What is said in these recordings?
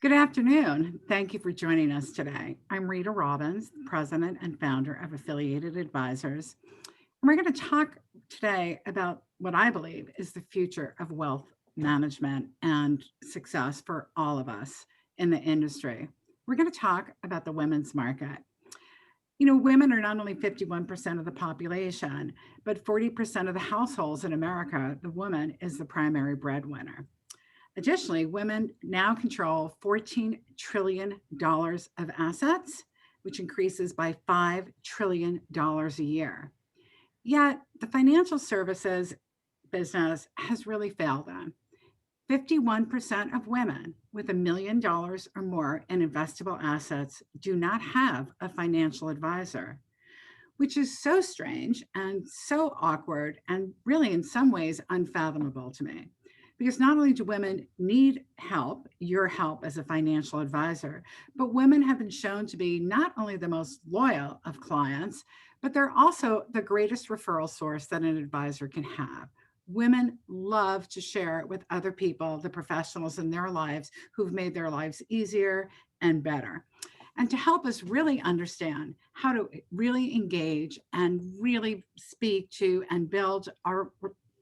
Good afternoon. Thank you for joining us today. I'm Rita Robbins, President and founder of Affiliated Advisors. And we're going to talk today about what I believe is the future of wealth management and success for all of us in the industry. We're going to talk about the women's market. Women are not only 51% of the population, but 40% of the households in America, the woman is the primary breadwinner. Additionally, women now control $14 trillion of assets, which increases by $5 trillion a year. Yet, the financial services business has really failed them. 51% of women with $1 million or more in investable assets do not have a financial advisor, which is so strange and so awkward and really, in some ways, unfathomable to me. Because not only do women need help, your help as a financial advisor, but women have been shown to be not only the most loyal of clients, but they're also the greatest referral source that an advisor can have. Women love to share with other people, the professionals in their lives who've made their lives easier and better. And to help us really understand how to really engage and really speak to and build our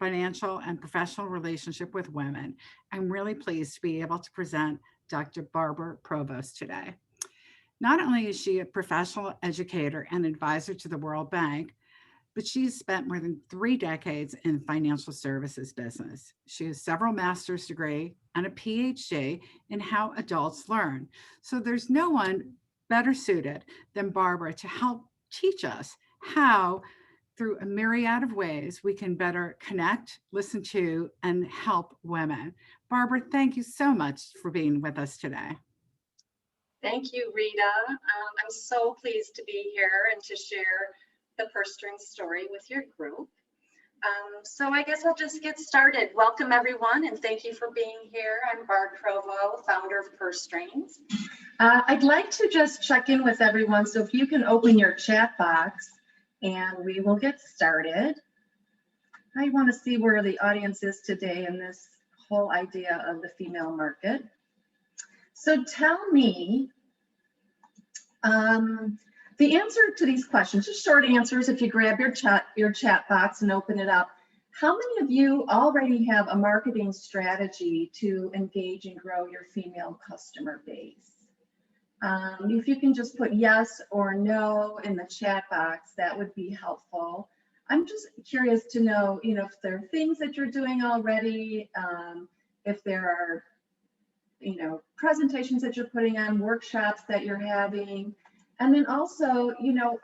financial and professional relationship with women, I'm really pleased to be able to present Dr. Barbara Provost today. Not only is she a professional educator and advisor to the World Bank, but she's spent more than 3 decades in financial services business. She has several master's degree and a PhD in how adults learn. So there's no one better suited than Barbara to help teach us how, through a myriad of ways, we can better connect, listen to, and help women. Barbara, thank you so much for being with us today. Thank you, Rita. I'm so pleased to be here and to share the purse string story with your group. So I guess I'll just get started. Welcome everyone, and thank you for being here. I'm Barb Provo, founder of Purse Strings. I'd like to just check in with everyone, so if you can open your chat box and we will get started. I want to see where the audience is today in this whole idea of the female market. So tell me the answer to these questions, just short answers. If you grab your chat box and open it up, how many of you already have a marketing strategy to engage and grow your female customer base? If you can just put yes or no in the chat box, that would be helpful. I'm just curious to know, if there are things that you're doing already, if there are, presentations that you're putting on, workshops that you're having, and then also,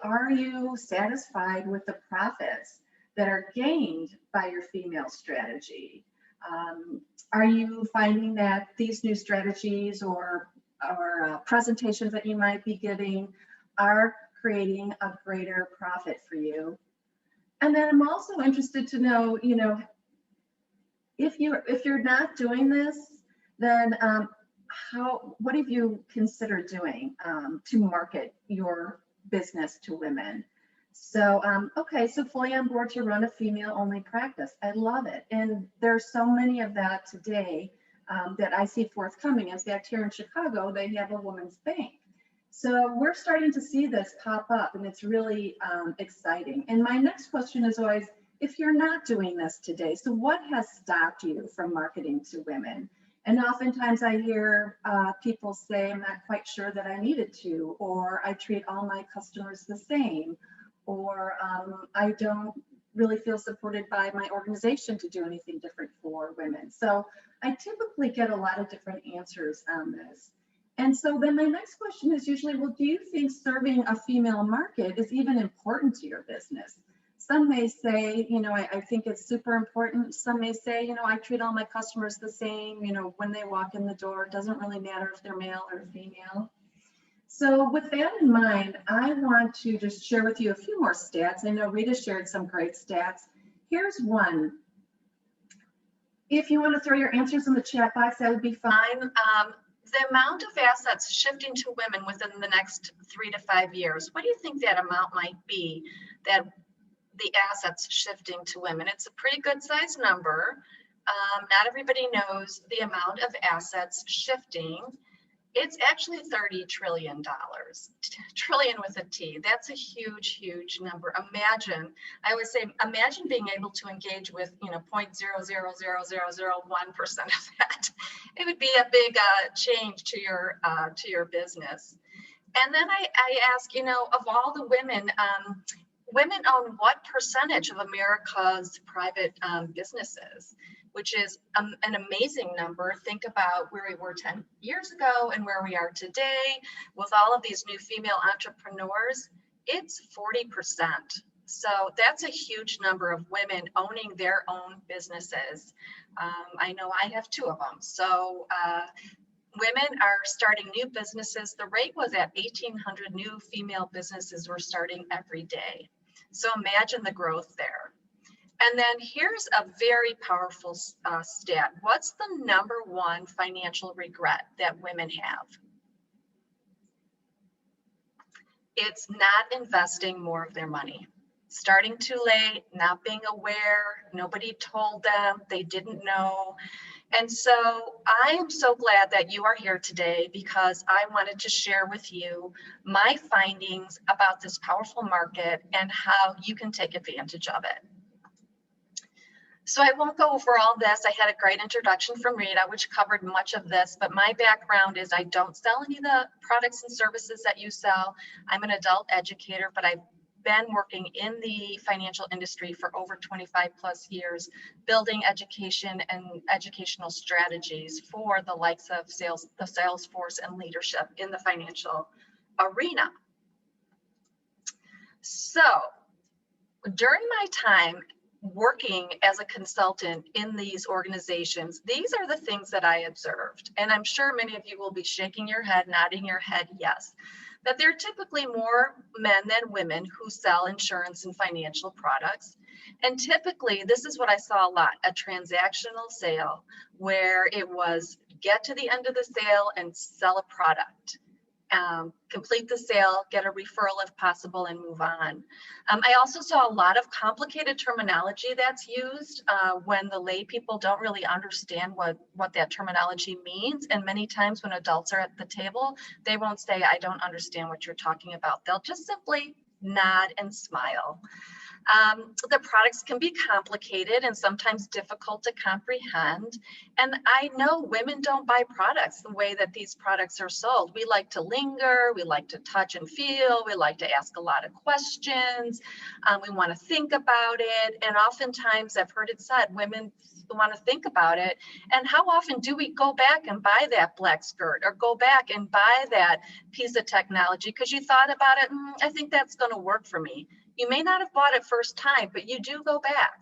are you satisfied with the profits that are gained by your female strategy? Are you finding that these new strategies or presentations that you might be giving are creating a greater profit for you? And then I'm also interested to know, if you're not doing this, then what have you considered doing to market your business to women? So, okay, so fully on board to run a female-only practice. I love it. And there's so many of that today that I see forthcoming. In fact, here in Chicago, they have a women's bank. So we're starting to see this pop up, and it's really exciting. And my next question is always, if you're not doing this today, so what has stopped you from marketing to women? And oftentimes I hear people say, I'm not quite sure that I needed to, or I treat all my customers the same, or I don't really feel supported by my organization to do anything different for women. So I typically get a lot of different answers on this. And so then my next question is usually, well, do you think serving a female market is even important to your business? Some may say, I think it's super important. Some may say, I treat all my customers the same, when they walk in the door. It doesn't really matter if they're male or female. So with that in mind, I want to just share with you a few more stats. I know Rita shared some great stats. Here's one. If you want to throw your answers in the chat box, that would be fine. The amount of assets shifting to women within the next 3 to 5 years, what do you think that amount might be, that the assets shifting to women? It's a pretty good size number. Not everybody knows the amount of assets shifting. It's actually $30 trillion, trillion with a T. That's a huge, huge number. Imagine, I always say, imagine being able to engage with, 0.0000001% of that. It would be a big change to your business. And then I ask, of all the women, women own what percentage of America's private businesses, which is an amazing number. Think about where we were 10 years ago and where we are today with all of these new female entrepreneurs. It's 40%. So that's a huge number of women owning their own businesses. I know I have 2 of them. So women are starting new businesses. The rate was at 1,800 new female businesses were starting every day. So imagine the growth there. And then here's a very powerful stat. What's the #1 financial regret that women have? It's not investing more of their money. Starting too late, not being aware, nobody told them, they didn't know. And so I am so glad that you are here today because I wanted to share with you my findings about this powerful market and how you can take advantage of it. So I won't go over all this. I had a great introduction from Rita, which covered much of this, but my background is I don't sell any of the products and services that you sell. I'm an adult educator, but I've been working in the financial industry for over 25 plus years, building education and educational strategies for the likes of the sales force and leadership in the financial arena. So during my time working as a consultant in these organizations, these are the things that I observed. And I'm sure many of you will be shaking your head, nodding your head, yes, that there are typically more men than women who sell insurance and financial products. And typically, this is what I saw a lot, a transactional sale where it was get to the end of the sale and sell a product. Complete the sale, get a referral if possible, and move on. I also saw a lot of complicated terminology that's used when the lay people don't really understand what that terminology means. And many times when adults are at the table, they won't say, I don't understand what you're talking about. They'll just simply nod and smile. The products can be complicated and sometimes difficult to comprehend. And I know women don't buy products the way that these products are sold. We like to linger, we like to touch and feel, we like to ask a lot of questions, we want to think about it. And oftentimes I've heard it said, women want to think about it. And how often do we go back and buy that black skirt or go back and buy that piece of technology because you thought about it, I think that's going to work for me. You may not have bought it first time, but you do go back.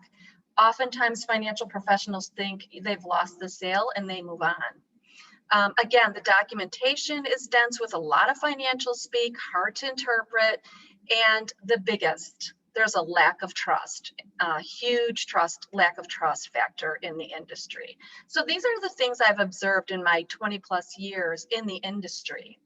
Oftentimes, financial professionals think they've lost the sale and they move on. Again, the documentation is dense with a lot of financial speak, hard to interpret, and the biggest, there's a lack of trust, huge lack of trust factor in the industry. So these are the things I've observed in my 20 plus years in the industry.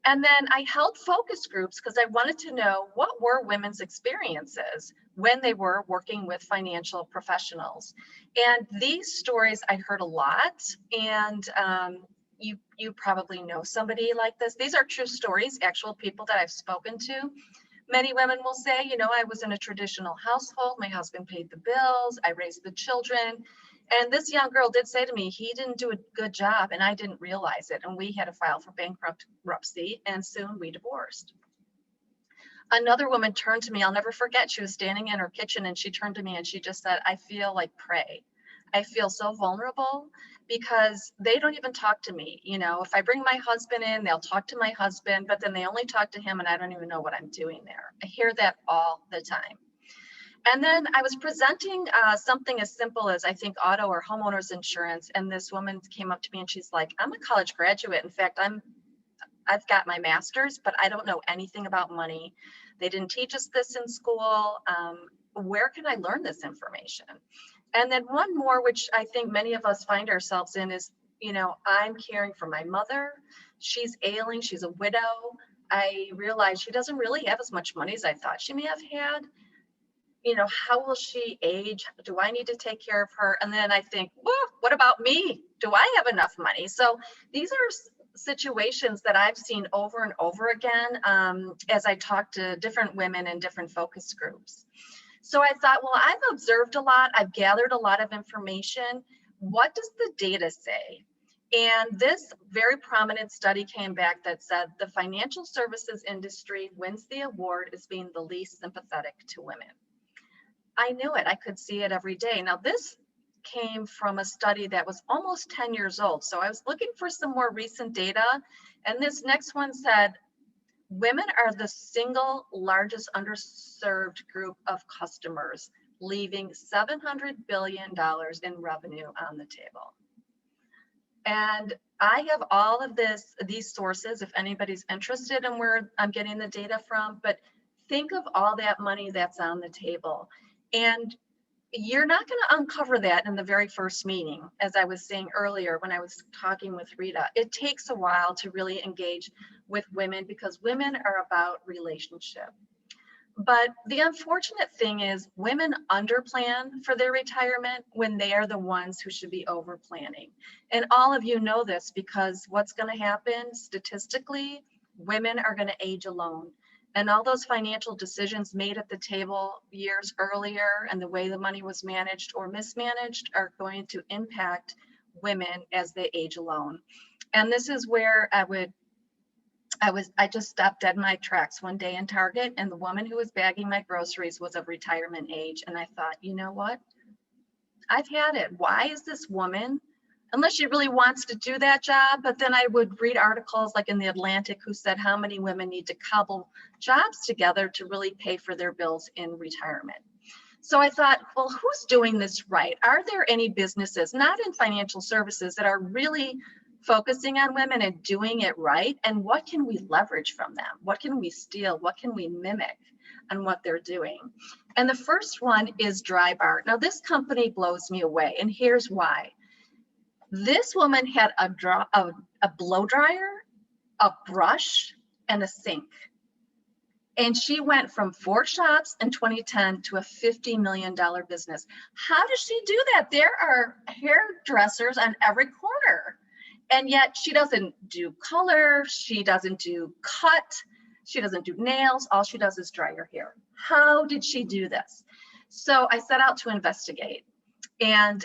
And then I held focus groups because I wanted to know what were women's experiences when they were working with financial professionals. And these stories I heard a lot, and you probably know somebody like this. These are true stories, actual people that I've spoken to. Many women will say, I was in a traditional household. My husband paid the bills. I raised the children. And this young girl did say to me, he didn't do a good job and I didn't realize it. And we had to file for bankruptcy and soon we divorced. Another woman turned to me, I'll never forget, she was standing in her kitchen and she turned to me and she just said, I feel like prey. I feel so vulnerable because they don't even talk to me. If I bring my husband in, they'll talk to my husband, but then they only talk to him and I don't even know what I'm doing there. I hear that all the time. And then I was presenting something as simple as, I think, auto or homeowners insurance. And this woman came up to me and she's like, I'm a college graduate. In fact, I've got my master's, but I don't know anything about money. They didn't teach us this in school. Where can I learn this information? And then one more, which I think many of us find ourselves in is, I'm caring for my mother. She's ailing. She's a widow. I realize she doesn't really have as much money as I thought she may have had. How will she age? Do I need to take care of her? And then I think, well, what about me? Do I have enough money? So these are situations that I've seen over and over again as I talk to different women in different focus groups. So I thought, well, I've observed a lot, I've gathered a lot of information. What does the data say? And this very prominent study came back that said the financial services industry wins the award as being the least sympathetic to women. I knew it, I could see it every day. Now this came from a study that was almost 10 years old. So I was looking for some more recent data. And this next one said, women are the single largest underserved group of customers, leaving $700 billion in revenue on the table. And I have all of these sources, if anybody's interested in where I'm getting the data from, but think of all that money that's on the table. And you're not going to uncover that in the very first meeting. As I was saying earlier, when I was talking with Rita, it takes a while to really engage with women because women are about relationship. But the unfortunate thing is women underplan for their retirement when they are the ones who should be over planning. And all of you know this because what's going to happen statistically, women are going to age alone. And all those financial decisions made at the table years earlier and the way the money was managed or mismanaged are going to impact women as they age alone. And this is where I just stopped dead in my tracks one day in Target, and the woman who was bagging my groceries was of retirement age. And I thought, you know what? I've had it. Why is this woman, unless she really wants to do that job, but then I would read articles like in the Atlantic who said how many women need to cobble jobs together to really pay for their bills in retirement. So I thought, well, who's doing this right? Are there any businesses, not in financial services, that are really focusing on women and doing it right? And what can we leverage from them? What can we steal? What can we mimic on what they're doing? And the first one is Dry Bar. Now this company blows me away, and here's why. This woman had a blow dryer, a brush, and a sink. And she went from 4 shops in 2010 to a $50 million business. How does she do that? There are hairdressers on every corner. And yet she doesn't do color, she doesn't do cut, she doesn't do nails, all she does is dry her hair. How did she do this? So I set out to investigate. And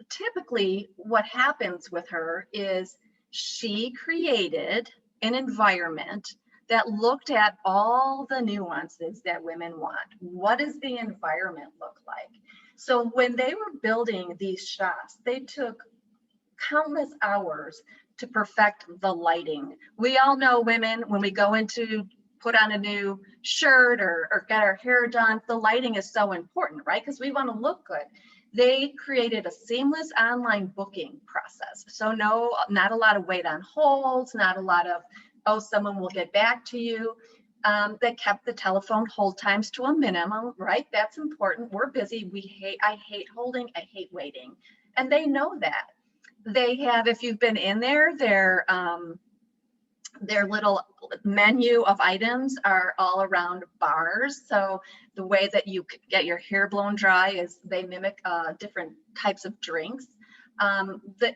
typically what happens with her is she created an environment that looked at all the nuances that women want. What does the environment look like? So when they were building these shops, they took countless hours to perfect the lighting. We all know women, when we go into put on a new shirt or get our hair done, the lighting is so important, right? Because we want to look good. They created a seamless online booking process. So not a lot of wait on holds, not a lot of, oh, someone will get back to you. They kept the telephone hold times to a minimum, right? That's important. We're busy. I hate holding, I hate waiting. And they know that. They have, if you've been in there, their little menu of items are all around bars. So the way that you get your hair blown dry is they mimic different types of drinks.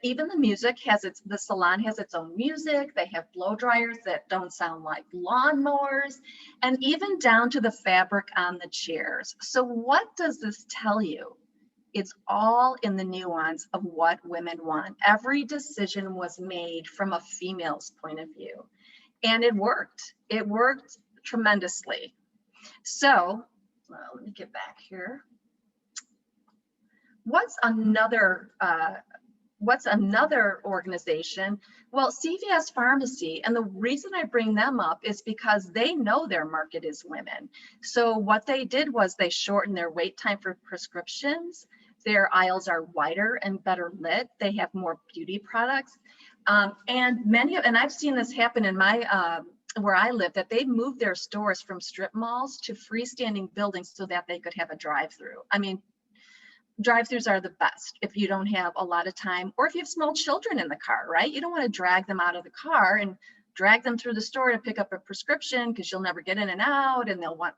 Even the music the salon has its own music. They have blow dryers that don't sound like lawnmowers, and even down to the fabric on the chairs. So what does this tell you? It's all in the nuance of what women want. Every decision was made from a female's point of view, and it worked. It worked tremendously. So let me get back here. What's another organization? Well, CVS Pharmacy, and the reason I bring them up is because they know their market is women. So what they did was they shortened their wait time for prescriptions. Their aisles are wider and better lit. They have more beauty products. And I've seen this happen in my, where I live, that they've moved their stores from strip malls to freestanding buildings so that they could have a drive-through. I mean, drive-throughs are the best if you don't have a lot of time, or if you have small children in the car, right? You don't want to drag them out of the car and drag them through the store to pick up a prescription because you'll never get in and out, and they'll want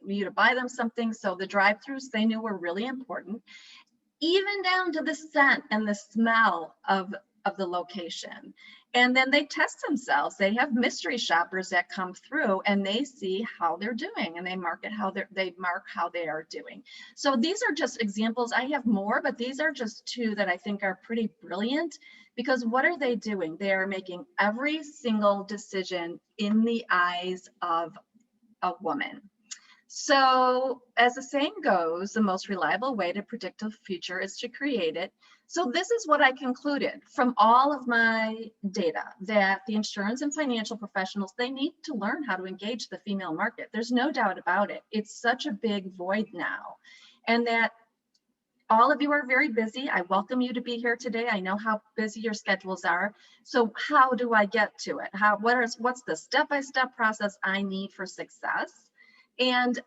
you to buy them something. So the drive-throughs they knew were really important, even down to the scent and the smell of of the location. And then they test themselves. They have mystery shoppers that come through and they see how they're doing and they mark how they are doing. So these are just examples. I have more, but these are just two that I think are pretty brilliant, because what are they doing? They are making every single decision in the eyes of a woman. So as the saying goes, the most reliable way to predict the future is to create it. So this is what I concluded from all of my data, that the insurance and financial professionals, they need to learn how to engage the female market. There's no doubt about it. It's such a big void now. And that all of you are very busy. I welcome you to be here today. I know how busy your schedules are. So how do I get to it? What's the step-by-step process I need for success? And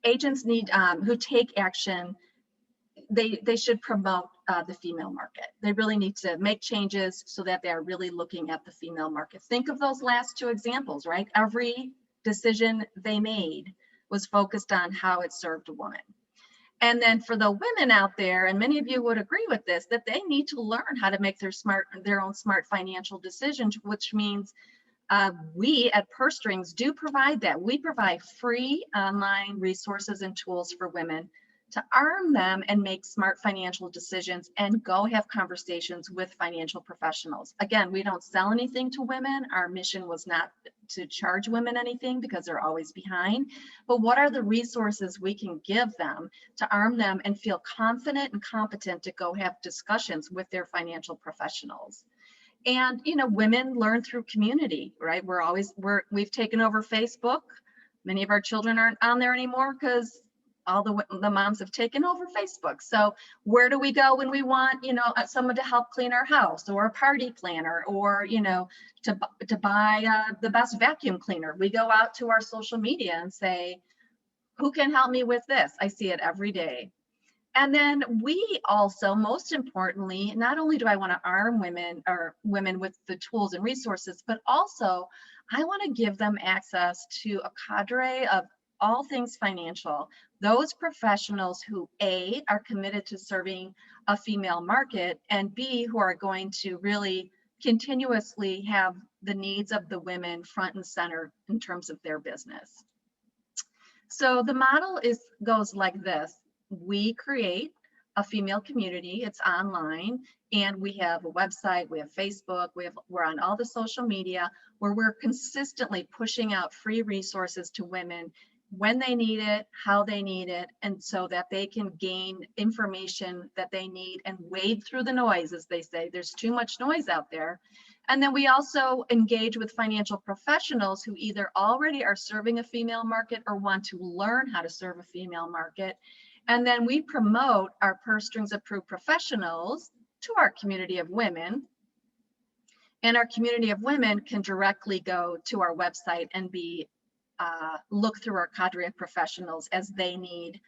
agents need who take action, they should promote the female market. They really need to make changes so that they are really looking at the female market. Think of those last two examples, right? Every decision they made was focused on how it served a woman. And then for the women out there, and many of you would agree with this, that they need to learn how to make their own smart financial decisions, which means we at Purse Strings do provide that. We provide free online resources and tools for women to arm them and make smart financial decisions and go have conversations with financial professionals. Again, we don't sell anything to women. Our mission was not to charge women anything because they're always behind. But what are the resources we can give them to arm them and feel confident and competent to go have discussions with their financial professionals? And, you know, women learn through community, right? We've taken over Facebook. Many of our children aren't on there anymore because all the moms have taken over Facebook. So where do we go when we want, you know, someone to help clean our house, or a party planner, or, you know, to buy the best vacuum cleaner? We go out to our social media and say, who can help me with this? I see it every day. And then we also, most importantly, not only do I want to arm women with the tools and resources, but also I want to give them access to a cadre of all things financial, those professionals who A, are committed to serving a female market, and B, who are going to really continuously have the needs of the women front and center in terms of their business. So the model goes like this. We create a female community. It's online, and we have a website, we have Facebook, we're on all the social media where we're consistently pushing out free resources to women when they need it, how they need it, and so that they can gain information that they need and wade through the noise, as they say. There's too much noise out there. And then we also engage with financial professionals who either already are serving a female market or want to learn how to serve a female market. And then we promote our Purse Strings approved professionals to our community of women. And our community of women can directly go to our website and look through our cadre of professionals as they need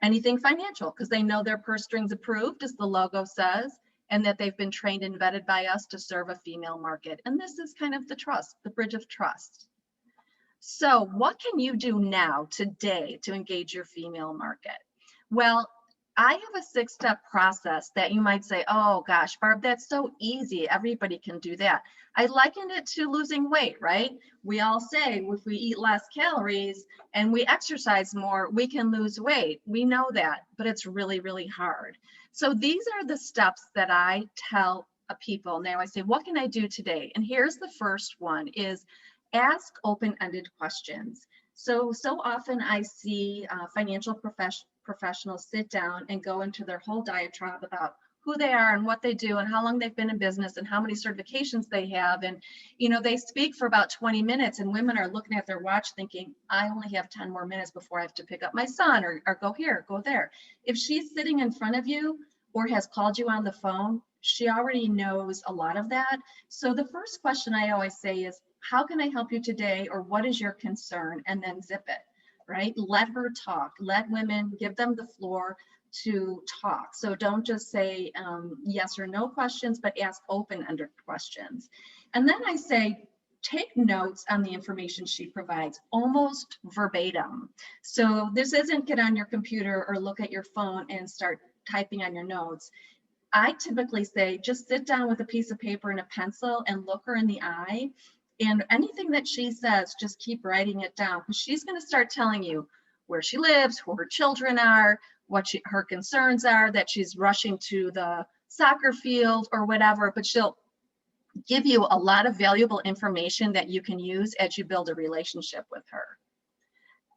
anything financial, because they know they're Purse Strings approved, as the logo says, and that they've been trained and vetted by us to serve a female market. And this is kind of the bridge of trust. So what can you do now, today, to engage your female market? Well, I have a 6-step process that you might say, oh gosh, Barb, that's so easy. Everybody can do that. I likened it to losing weight, right? We all say if we eat less calories and we exercise more, we can lose weight. We know that, but it's really, really hard. So these are the steps that I tell people. Now I say, what can I do today? And here's the first one is ask open-ended questions. So often I see financial professionals sit down and go into their whole diatribe about who they are and what they do and how long they've been in business and how many certifications they have. And, you know, they speak for about 20 minutes and women are looking at their watch thinking, I only have 10 more minutes before I have to pick up my son or go here, go there. If she's sitting in front of you or has called you on the phone, she already knows a lot of that. So the first question I always say is, how can I help you today? Or what is your concern? And then zip it, right? Let her talk. Let women, give them the floor to talk. So don't just say yes or no questions, but ask open-ended questions. And then I say, take notes on the information she provides, almost verbatim. So this isn't get on your computer or look at your phone and start typing on your notes. I typically say, just sit down with a piece of paper and a pencil and look her in the eye. And anything that she says, just keep writing it down, because she's going to start telling you where she lives, who her children are, what her concerns are, that she's rushing to the soccer field or whatever, but she'll give you a lot of valuable information that you can use as you build a relationship with her.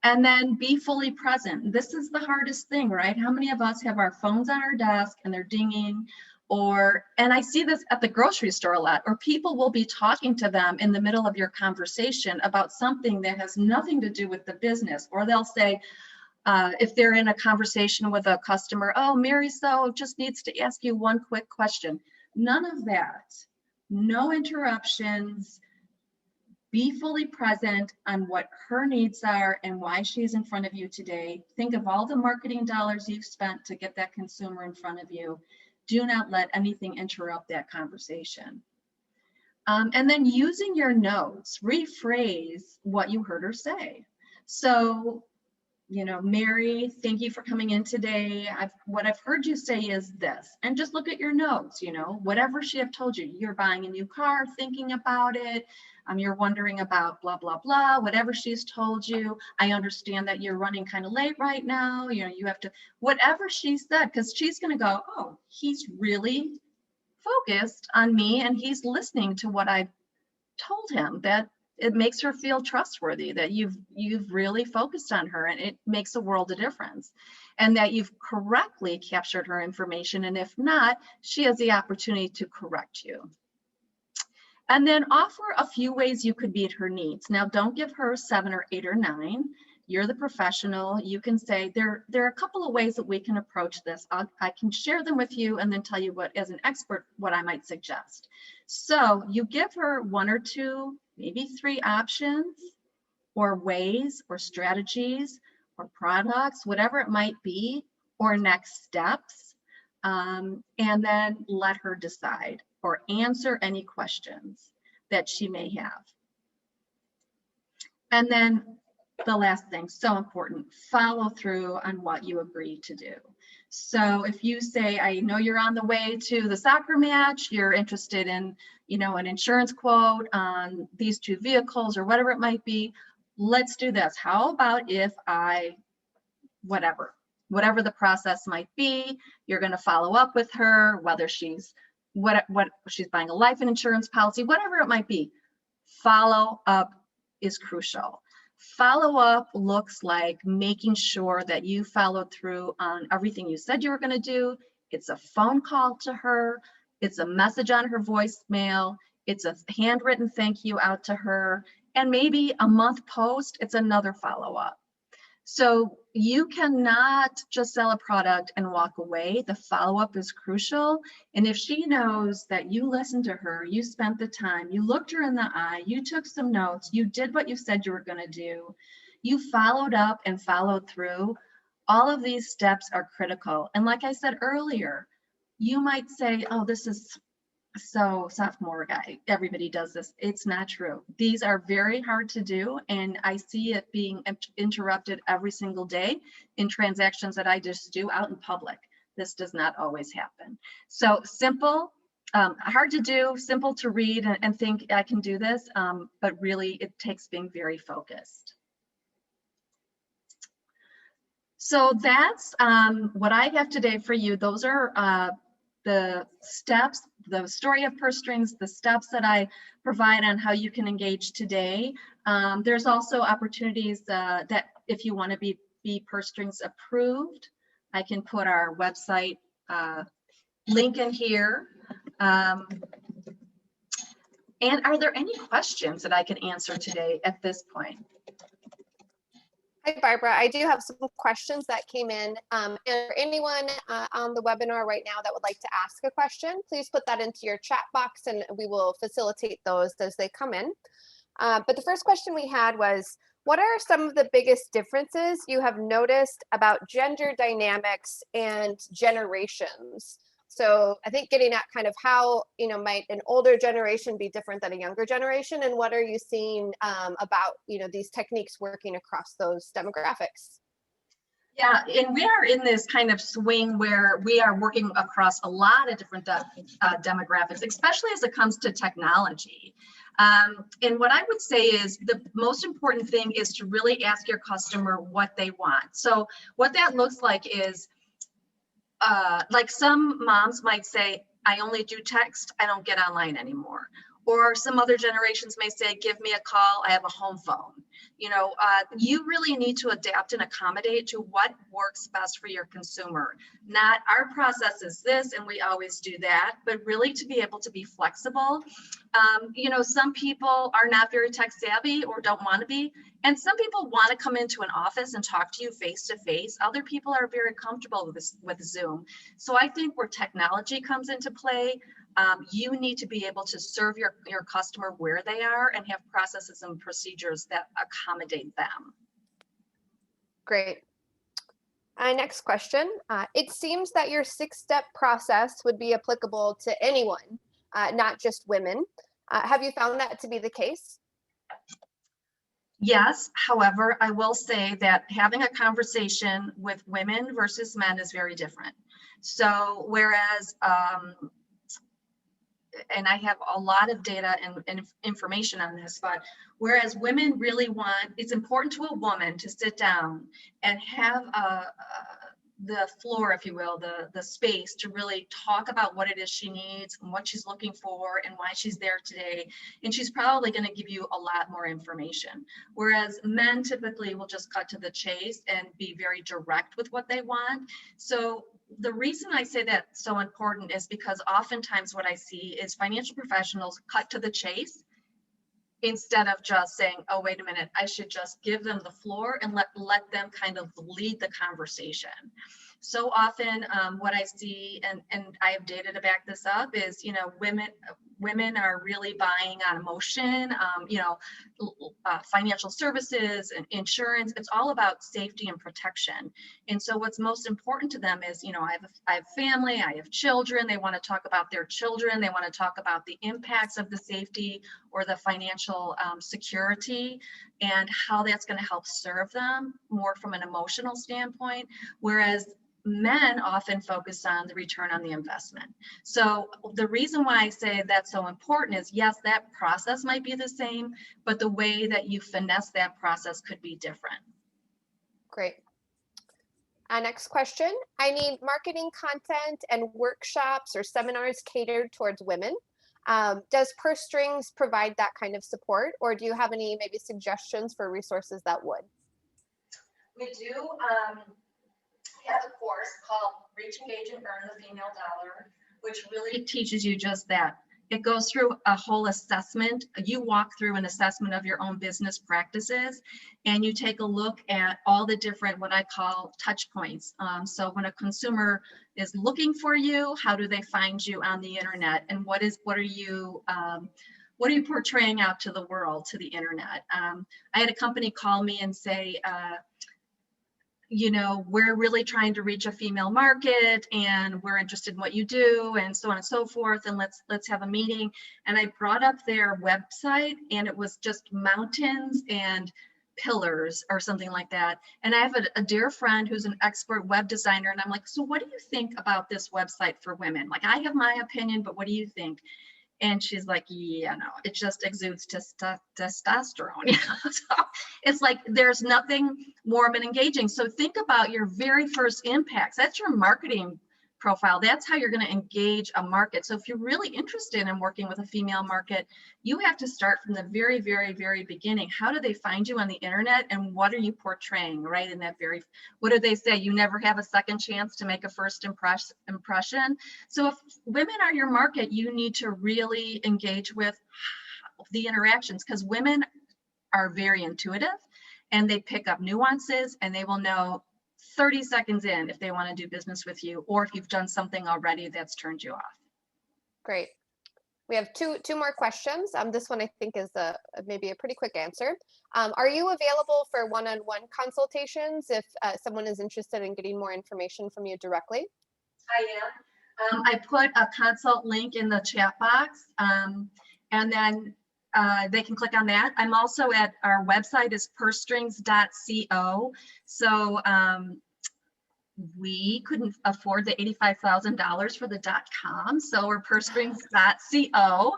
And then be fully present. This is the hardest thing, right? How many of us have our phones on our desk and they're dinging? And I see this at the grocery store a lot, or people will be talking to them in the middle of your conversation about something that has nothing to do with the business. Or they'll say, if they're in a conversation with a customer, oh, Mary so just needs to ask you one quick question. None of that. No interruptions. Be fully present on what her needs are and why she's in front of you today. Think of all the marketing dollars you've spent to get that consumer in front of you. Do not let anything interrupt that conversation. And then using your notes, rephrase what you heard her say. So, Mary, thank you for coming in today. What I've heard you say is this, and just look at your notes, whatever she have told you, you're buying a new car, thinking about it. You're wondering about blah, blah, blah, whatever she's told you. I understand that you're running kind of late right now. You have to, whatever she said, because she's going to go, oh, he's really focused on me and he's listening to what I told him. That it makes her feel trustworthy, that you've really focused on her, and it makes a world of difference, and that you've correctly captured her information. And if not, she has the opportunity to correct you. And then offer a few ways you could meet her needs. Now, don't give her 7 or 8 or 9. You're the professional. You can say, there are a couple of ways that we can approach this. I can share them with you and then tell you what, as an expert, what I might suggest. So you give her 1 or 2, maybe 3 options or ways or strategies or products, whatever it might be, or next steps, and then let her decide or answer any questions that she may have. And then the last thing, so important, follow through on what you agree to do. So if you say, I know you're on the way to the soccer match, you're interested in, an insurance quote on these 2 vehicles or whatever it might be, let's do this. How about if whatever the process might be, you're going to follow up with her, whether she's she's buying a life insurance policy, whatever it might be. Follow up is crucial. Follow up looks like making sure that you followed through on everything you said you were going to do. It's a phone call to her. It's a message on her voicemail. It's a handwritten thank you out to her. And maybe a month post, it's another follow up. So you cannot just sell a product and walk away. The follow-up is crucial. And if she knows that you listened to her, you spent the time, you looked her in the eye, you took some notes, you did what you said you were going to do, you followed up and followed through, all of these steps are critical. And like I said earlier, you might say, oh, this is so sophomore guy, everybody does this. It's not true. These are very hard to do, and I see it being interrupted every single day in transactions that I just do out in public. This does not always happen. So simple, hard to do, simple to read and think I can do this, but really it takes being very focused. So that's what I have today for you. Those are the steps, the story of purse strings, the steps that I provide on how you can engage today. There's also opportunities that if you want to be purse strings approved, I can put our website link in here. And are there any questions that I can answer today at this point? Hi, Barbara. I do have some questions that came in. And for anyone on the webinar right now that would like to ask a question, please put that into your chat box and we will facilitate those as they come in. But the first question we had was, what are some of the biggest differences you have noticed about gender dynamics and generations? So I think getting at kind of how, might an older generation be different than a younger generation, and what are you seeing about, these techniques working across those demographics? Yeah, and we are in this kind of swing where we are working across a lot of different demographics, especially as it comes to technology. And what I would say is the most important thing is to really ask your customer what they want. So what that looks like is, like some moms might say, I only do text, I don't get online anymore. Or some other generations may say, give me a call, I have a home phone. You know, you really need to adapt and accommodate to what works best for your consumer. Not our process is this and we always do that, but really to be able to be flexible. You know, some people are not very tech savvy or don't want to be, and some people want to come into an office and talk to you face to face. Other people are very comfortable with Zoom. So I think where technology comes into play, you need to be able to serve your customer where they are and have processes and procedures that accommodate them. Great. Next question. It seems that your 6-step process would be applicable to anyone, not just women. Have you found that to be the case? Yes, however, I will say that having a conversation with women versus men is very different. So whereas, and I have a lot of data and information on this, but whereas women really want, it's important to a woman to sit down and have the floor, if you will, the space to really talk about what it is she needs and what she's looking for and why she's there today. And she's probably going to give you a lot more information. Whereas men typically will just cut to the chase and be very direct with what they want. So the reason I say that's so important is because oftentimes what I see is financial professionals cut to the chase instead of just saying, oh, wait a minute, I should just give them the floor and let them kind of lead the conversation. So often what I see, and I have data to back this up, is, you know, women are really buying on emotion, you know, financial services and insurance. It's all about safety and protection. And so what's most important to them is, you know, I have family, I have children. They want to talk about their children. They want to talk about the impacts of the safety or the financial security and how that's going to help serve them more from an emotional standpoint. Whereas men often focus on the return on the investment. So the reason why I say that's so important is, yes, that process might be the same, but the way that you finesse that process could be different. Great. Next question. I need marketing content and workshops or seminars catered towards women. Does Purse Strings provide that kind of support, or do you have any maybe suggestions for resources that would? We do have a course called Reach, Engage, and Earn the Female Dollar, which really teaches you just that. It goes through a whole assessment. You walk through an assessment of your own business practices, and you take a look at all the different, what I call touch points. So when a consumer is looking for you, how do they find you on the internet? And what are you portraying out to the world, to the internet? I had a company call me and say, you know, we're really trying to reach a female market and we're interested in what you do and so on and so forth, and let's have a meeting. And I brought up their website and it was just mountains and pillars or something like that. And I have a dear friend who's an expert web designer, and I'm like, so what do you think about this website for women? Like, I have my opinion, but what do you think? And she's like, yeah, no, it just exudes testosterone. You know? So it's like, there's nothing warm and engaging. So think about your very first impacts. That's your marketing profile. That's how you're going to engage a market. So if you're really interested in working with a female market, you have to start from the very, very, very beginning. How do they find you on the internet, and what are you portraying, right? In that very, what do they say? You never have a second chance to make a first impression. So if women are your market, you need to really engage with the interactions, because women are very intuitive and they pick up nuances, and they will know 30 seconds in if they want to do business with you, or if you've done something already that's turned you off. Great. We have two more questions. This one I think is maybe a pretty quick answer. Are you available for one-on-one consultations if someone is interested in getting more information from you directly? I am. I put a consult link in the chat box, and then they can click on that. I'm also at, our website is pursestrings.co. So we couldn't afford the $85,000 for the .com, so we're pursestrings.co.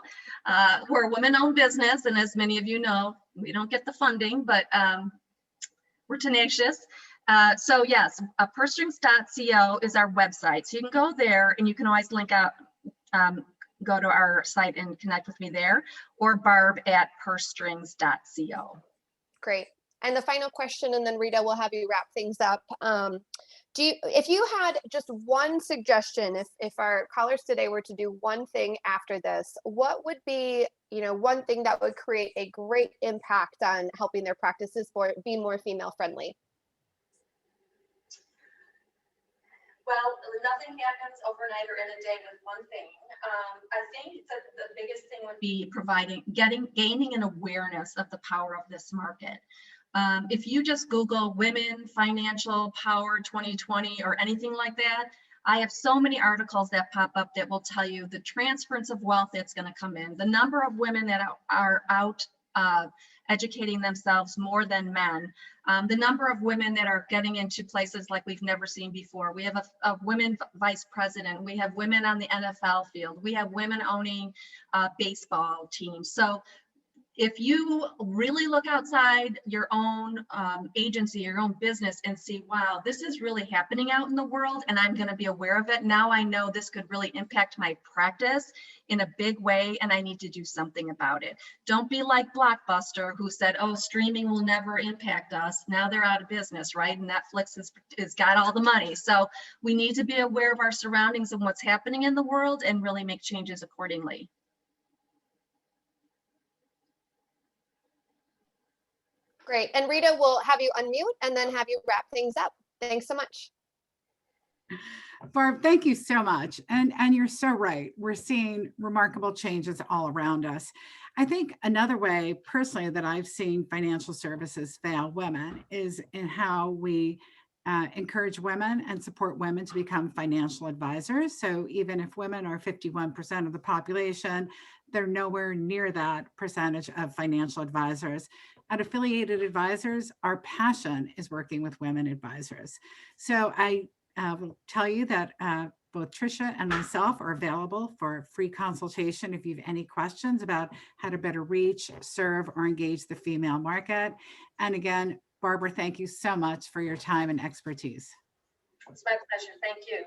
We're a women-owned business, and as many of you know, we don't get the funding, but we're tenacious. So yes, pursestrings.co is our website. So you can go there and you can always link out, go to our site and connect with me there, or barb@pursestrings.co. Great. And the final question, and then Rita will have you wrap things up. If you had just one suggestion, if our callers today were to do one thing after this, what would be, one thing that would create a great impact on helping their practices be more female friendly? Well, nothing happens overnight or in a day with one thing. I think that the biggest thing would be gaining an awareness of the power of this market. If you just Google women financial power 2020 or anything like that, I have so many articles that pop up that will tell you the transference of wealth that's going to come in, the number of women that are out educating themselves more than men, the number of women that are getting into places like we've never seen before. We have a women vice president. We have women on the NFL field. We have women owning baseball teams. So if you really look outside your own agency, your own business, and see, wow, this is really happening out in the world, and I'm going to be aware of it. Now I know this could really impact my practice in a big way, and I need to do something about it. Don't be like Blockbuster, who said, oh, streaming will never impact us. Now they're out of business, right? And Netflix has got all the money. So we need to be aware of our surroundings and what's happening in the world and really make changes accordingly. Great. And Rita will have you unmute and then have you wrap things up. Thanks so much. Barb, thank you so much. And you're so right. We're seeing remarkable changes all around us. I think another way personally that I've seen financial services fail women is in how we encourage women and support women to become financial advisors. So even if women are 51% of the population, they're nowhere near that percentage of financial advisors. At Affiliated Advisors, our passion is working with women advisors. So I will tell you that both Tricia and myself are available for free consultation if you have any questions about how to better reach, serve, or engage the female market. And again, Barbara, thank you so much for your time and expertise. It's my pleasure. Thank you.